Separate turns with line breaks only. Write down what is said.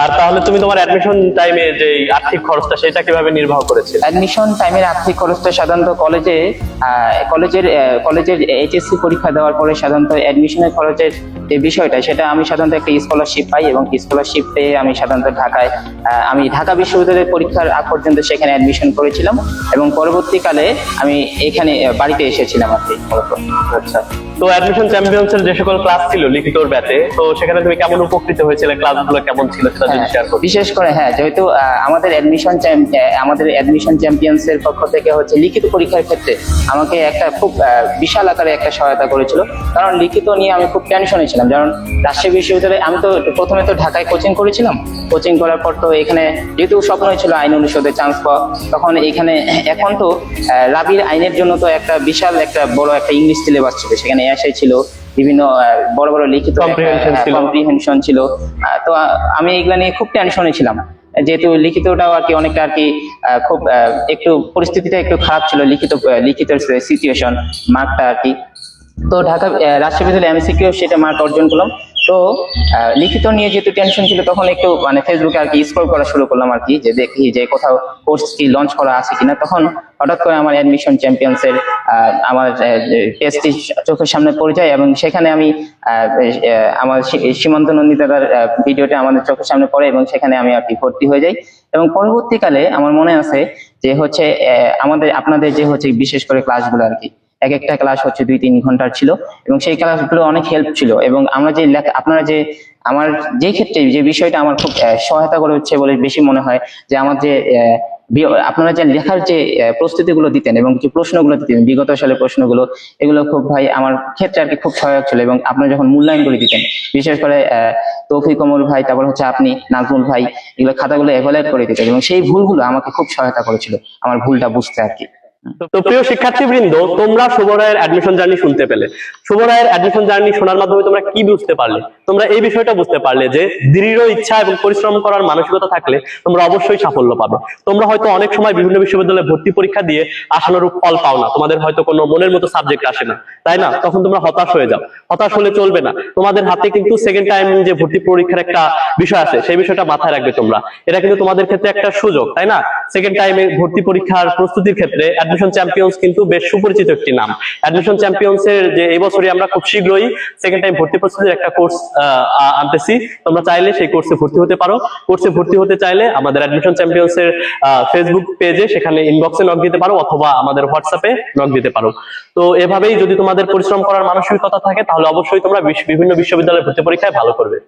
আর তাহলে তুমি তোমার অ্যাডমিশন টাইমে যে আর্থিক খরচটা সেটা কিভাবে নির্বাহ করেছিলে?
অ্যাডমিশন টাইমের আর্থিক খরচটা সাধারণত কলেজের এইচএসসি পরীক্ষা দেওয়ার পরে সাধারণত অ্যাডমিশনের খরচের যে বিষয়টা সেটা আমি সাধারণত একটা স্কলারশিপ পাই, এবং স্কলারশিপ পেয়ে আমি সাধারণত আমি ঢাকা বিশ্ববিদ্যালয়ের পরীক্ষার আগ পর্যন্ত সেখানে অ্যাডমিশন করেছিলাম, এবং পরবর্তীকালে আমি এখানে বাড়িতে এসেছিলাম আর কি মূলত।
আচ্ছা, তো অ্যাডমিশন চ্যাম্পিয়নসের যে সকল ক্লাস ছিল লিখিতর ব্যাচে, তো সেখানে তুমি কেমন উপকৃত হয়েছিলে? ক্লাসগুলো কেমন ছিল সেটা যদি শেয়ার করো।
বিশেষ করে যেহেতু আমাদের অ্যাডমিশন চ্যাম্পিয়ন্সের পক্ষ থেকে হচ্ছে লিখিত পরীক্ষার ক্ষেত্রে আমাকে একটা খুব বিশাল আকারে একটা সহায়তা করেছিল, কারণ লিখিত নিয়ে আমি খুব টেনশনে ছিলাম। যেমন রাজশাহী বিশ্ববিদ্যালয়ে আমি তো প্রথমে ঢাকায় কোচিং করেছিলাম, কোচিং করার পর তো এখানে যেহেতু স্বপ্ন ছিল আইন অনুষদে চান্স পাওয়া, তখন এখন তো রাবির আইনের জন্য তো একটা বিশাল একটা বড় একটা ইংলিশ সিলেবাস ছিল, সেখানে এসআই ছিল, বিভিন্ন বড় বড় লিখিত কম্প্রিহেনশন ছিল। তো আমি এগুলা নিয়ে খুব টেনশনে ছিলাম, যেহেতু লিখিতটাও আর কি অনেকটা আর কি খুব একটু পরিস্থিতিটা একটু খারাপ ছিল, লিখিত সিচুয়েশন মার্কটা আর কি। তো রাজশাহী বিশ্ববিদ্যালয় এমসিকিউ সেটা মার্ক অর্জন করলাম। তো লিখিত নিয়ে যেহেতু টেনশন ছিল, তখন একটু ফেসবুকে আর কি স্ক্রল করা শুরু করলাম আর কি, যে দেখি যে কোথাও কোর্স কি লঞ্চ করা আছে কিনা। তখন হঠাৎ করে আমার অ্যাডমিশন চ্যাম্পিয়ন্সের আমার পেজটি চোখের সামনে পড়ে যায়, এবং সেখানে আমি আমার সীমান্ত নন্দিতার ভিডিওটা আমাদের চোখের সামনে পড়ে, এবং সেখানে আমি আর কি ভর্তি হয়ে যাই। এবং পরবর্তীকালে আমার মনে আছে যে হচ্ছে আপনাদের যে হচ্ছে বিশেষ করে ক্লাসগুলো আর কি, এক একটা ক্লাস হচ্ছে 2-3 ঘন্টার ছিল, এবং সেই ক্লাসগুলো অনেক হেল্প ছিল। এবং আমরা আপনারা যে আমার যে ক্ষেত্রে যে বিষয়টা আমার খুব সহায়তা করে হচ্ছে বলে বেশি মনে হয়, যে আমার যে আপনারা যে লেখার যে প্রস্তুতিগুলো দিতেন এবং যে প্রশ্নগুলো দিতেন বিগত সালের প্রশ্নগুলো, এগুলো খুব ভাই আমার ক্ষেত্রে আর কি খুব সহায়ক ছিল। এবং আপনারা যখন মূল্যায়ন করে দিতেন, বিশেষ করে তৌফিক ওমর ভাই, তারপর হচ্ছে আপনি নাজমুল ভাই, এগুলো খাতাগুলো এভালুয়েট করে দিতেন, এবং সেই ভুলগুলো আমাকে খুব সহায়তা করেছিল আমার ভুলটা বুঝতে আর কি।
তো প্রিয় শিক্ষার্থীবৃন্দ, তোমরা শুভ রায়ের অ্যাডমিশন জার্নি শুনতে পেলে। শুভ রায়ের অ্যাডমিশন জার্নি শোনার মাধ্যমে তোমরা কি বুঝতে পারলে? তোমরা এই বিষয়টা বুঝতে পারলে যে দৃঢ় ইচ্ছা এবং পরিশ্রম করার মানসিকতা থাকলে তোমরা অবশ্যই সাফল্য পাবে। তোমরা হয়তো অনেক সময় বিভিন্ন বিশ্ববিদ্যালয়ে ভর্তি পরীক্ষা দিয়ে আশানুরূপ ফল পাও না, তোমাদের হয়তো কোনো মনের মতো সাবজেক্ট আসে না, তাই না? তখন তোমরা হতাশ হয়ে যাও। হতাশ হলে চলবে না। তোমাদের হাতে কিন্তু সেকেন্ড টাইম যে ভর্তি পরীক্ষার একটা বিষয় আছে, সেই বিষয়টা মাথায় রাখবে তোমরা। এটা কিন্তু তোমাদের ক্ষেত্রে একটা সুযোগ, তাই না? সেকেন্ড টাইমে ভর্তি পরীক্ষার প্রস্তুতির ক্ষেত্রে অ্যাডমিশন চ্যাম্পিয়ন্স কিন্তু বেশ সুপরিচিত একটি নাম। অ্যাডমিশন চ্যাম্পিয়ন্স এর যে এই বছরই আমরা খুব শীঘ্রই সেকেন্ড টাইম ভর্তি প্রস্তুতির একটা কোর্স আনতেছি। তোমরা চাইলে সেই কোর্সে ভর্তি হতে পারো। কোর্সে ভর্তি হতে চাইলে আমাদের অ্যাডমিশন চ্যাম্পিয়ন্স এর ফেসবুক পেজে সেখানে ইনবক্সে নক দিতে পারো, অথবা আমাদের হোয়াটসঅ্যাপে নক দিতে পারো। তো এভাবেই যদি তোমাদের পরিশ্রম করার মানসিকতা থাকে, তাহলে অবশ্যই তোমরা বিভিন্ন বিশ্ববিদ্যালয়ের ভর্তি পরীক্ষায় ভালো করবে।